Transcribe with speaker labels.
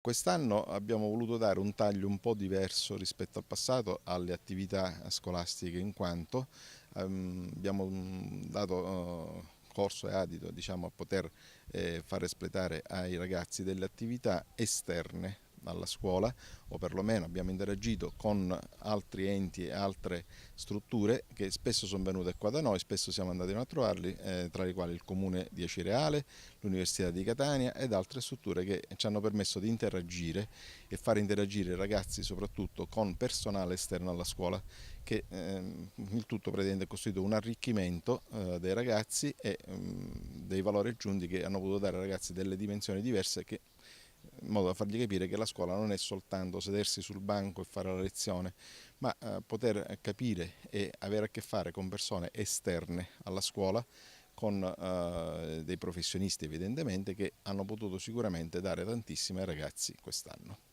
Speaker 1: Quest'anno abbiamo voluto dare un taglio un po' diverso rispetto al passato alle attività scolastiche, in quanto abbiamo dato corso e adito, diciamo, a poter far espletare ai ragazzi delle attività esterne alla scuola, o perlomeno abbiamo interagito con altri enti e altre strutture che spesso sono venute qua da noi, spesso siamo andati a trovarli, tra le quali il Comune di Acireale, l'Università di Catania ed altre strutture che ci hanno permesso di interagire e fare interagire i ragazzi soprattutto con personale esterno alla scuola, che il tutto pretende costituire un arricchimento dei ragazzi e dei valori aggiunti che hanno potuto dare ai ragazzi delle dimensioni diverse, che in modo da fargli capire che la scuola non è soltanto sedersi sul banco e fare la lezione, ma poter capire e avere a che fare con persone esterne alla scuola, con dei professionisti evidentemente, che hanno potuto sicuramente dare tantissimo ai ragazzi quest'anno.